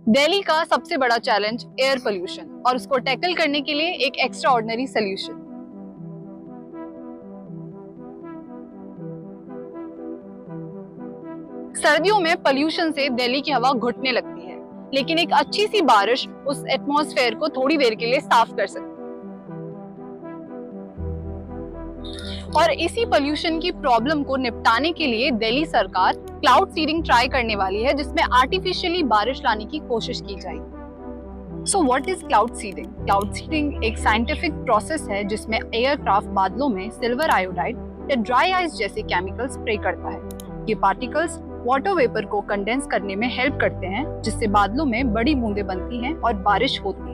दिल्ली का सबसे बड़ा चैलेंज एयर पोल्यूशन और उसको टैकल करने के लिए एक एक्स्ट्रा ऑर्डिनरी सोल्यूशन। सर्दियों में पोल्यूशन से दिल्ली की हवा घुटने लगती है, लेकिन एक अच्छी सी बारिश उस एटमॉस्फेयर को थोड़ी देर के लिए साफ कर सकती है। और इसी पोल्यूशन की प्रॉब्लम को निपटाने के लिए दिल्ली सरकार क्लाउड सीडिंग ट्राई करने वाली है, जिसमें आर्टिफिशियली बारिश लाने की कोशिश की जाएगी। So what is cloud seeding? Cloud seeding एक साइंटिफिक प्रोसेस है जिसमें एयरक्राफ्ट बादलों में सिल्वर आयोडाइड या ड्राई आइस जैसे केमिकल स्प्रे करता है। ये पार्टिकल्स वाटर वेपर को कंडेंस करने में हेल्प करते हैं, जिससे बादलों में बड़ी बूंदें बनती हैं और बारिश होती है।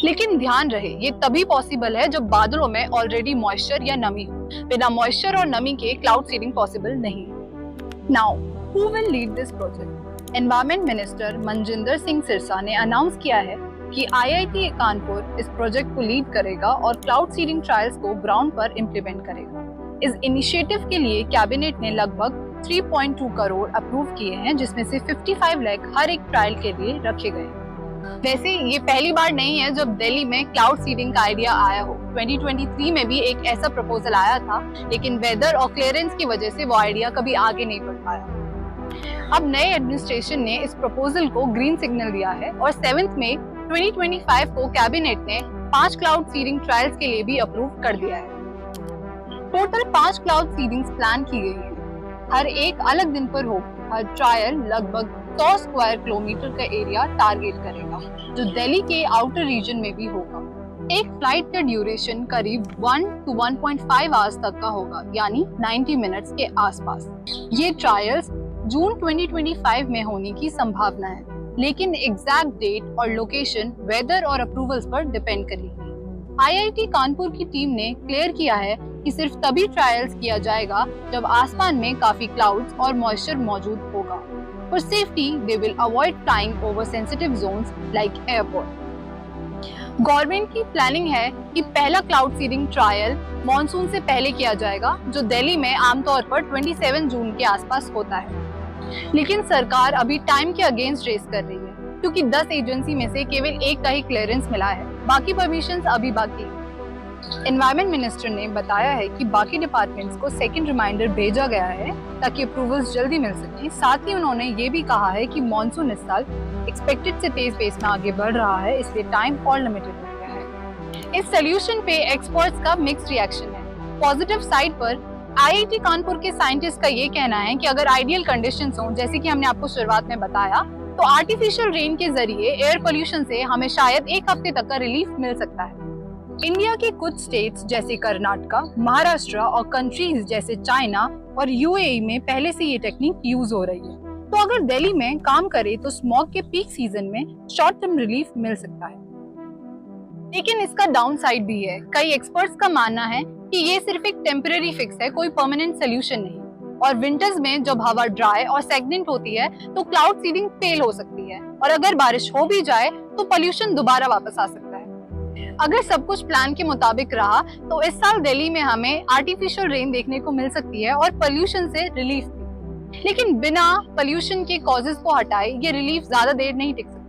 लेकिन ध्यान रहे, ये तभी पॉसिबल है जब बादलों में ऑलरेडी मॉइस्चर या नमी हो। बिना मॉइस्चर और नमी के क्लाउड सीडिंग पॉसिबल नहीं है। Now who will lead this project? Environment minister Manjinder Singh Sirsa ने अनाउंस किया है कि IIT कानपुर इस प्रोजेक्ट को लीड करेगा और क्लाउड सीडिंग ट्रायल्स को ग्राउंड पर इम्प्लीमेंट करेगा। इस इनिशिएटिव के लिए कैबिनेट ने लगभग 3.2 करोड़ अप्रूव किए हैं, जिसमें से 55 लाख हर एक ट्रायल के लिए रखे गए हैं। वैसे ये पहली बार नहीं है जब दिल्ली में क्लाउड सीडिंग का आइडिया आया हो। 2023 में भी एक ऐसा प्रपोजल आया था, लेकिन वेदर और क्लियरेंस की वजह से वो आइडिया कभी आगे नहीं बढ़ पाया। अब नए एडमिनिस्ट्रेशन ने इस प्रपोजल को ग्रीन सिग्नल दिया है और 7 मई 2025 को कैबिनेट ने 5 क्लाउड सीडिंग ट्रायल्स के लिए भी अप्रूव कर दिया है। टोटल 5 क्लाउड सीडिंग्स प्लान की गई है, हर एक अलग दिन पर होगी। हर ट्रायल लगभग 100 स्क्वायर किलोमीटर का एरिया टारगेट करेगा, जो दिल्ली के आउटर रीजन में भी होगा। एक फ्लाइट का ड्यूरेशन करीब 1 to 1.5 आवर्स तक का होगा, यानी 90 मिनट्स के आसपास। ये ट्रायल्स जून 2025 में होने की संभावना है, लेकिन एग्जैक्ट डेट और लोकेशन वेदर और अप्रूवल्स पर डिपेंड करेगी। IIT कानपुर की टीम ने क्लियर किया है कि सिर्फ तभी ट्रायल्स किया जाएगा जब आसमान में काफी क्लाउड्स और मॉइस्चर मौजूद होगा। For safety, they will avoid flying over sensitive zones like airport. Government की प्लानिंग है कि पहला क्लाउड सीडिंग ट्रायल मॉनसून से पहले किया जाएगा, जो दिल्ली में आमतौर पर 27 जून के आसपास होता है। लेकिन सरकार अभी टाइम के अगेंस्ट रेस कर रही है, क्योंकि 10 एजेंसी में से केवल एक का ही क्लियरेंस मिला है, बाकी परमिशंस अभी बाकी है। एनवायरमेंट मिनिस्टर ने बताया है कि बाकी डिपार्टमेंट्स को सेकंड रिमाइंडर भेजा गया है ताकि अप्रूवल्स जल्दी मिल सकें। साथ ही उन्होंने ये भी कहा है कि मॉनसून इस साल एक्सपेक्टेड से तेज पेस में आगे बढ़ रहा है, इसलिए टाइम और लिमिटेड हो गया है। इस सोल्यूशन पे एक्सपर्ट्स का मिक्स्ड रिएक्शन है। पॉजिटिव साइड पर IIT कानपुर के साइंटिस्ट का ये कहना है कि अगर आइडियल कंडीशंस हों, जैसे कि हमने आपको शुरुआत में बताया, तो आर्टिफिशियल रेन के जरिए एयर पोल्यूशन से हमें शायद एक हफ्ते तक का रिलीफ मिल सकता है। इंडिया के कुछ स्टेट्स जैसे कर्नाटका, महाराष्ट्र और कंट्रीज जैसे चाइना और UAE में पहले से ये टेक्निक यूज हो रही है। तो अगर दिल्ली में काम करे तो स्मॉग के पीक सीजन में शॉर्ट टर्म रिलीफ मिल सकता है। लेकिन इसका डाउन साइड भी है। कई एक्सपर्ट्स का मानना है कि ये सिर्फ एक टेम्परेरी फिक्स है, कोई परमानेंट सोल्यूशन नहीं। और विंटर्स में जब हवा ड्राई और स्टैग्नेंट होती है तो क्लाउड सीडिंग फेल हो सकती है, और अगर बारिश हो भी जाए तो पोल्यूशन दोबारा वापस आ सकता है। अगर सब कुछ प्लान के मुताबिक रहा तो इस साल दिल्ली में हमें आर्टिफिशियल रेन देखने को मिल सकती है और पोल्यूशन से रिलीफ भी। लेकिन बिना पोल्यूशन के कॉजेस को हटाए ये रिलीफ ज्यादा देर नहीं टिक सकता।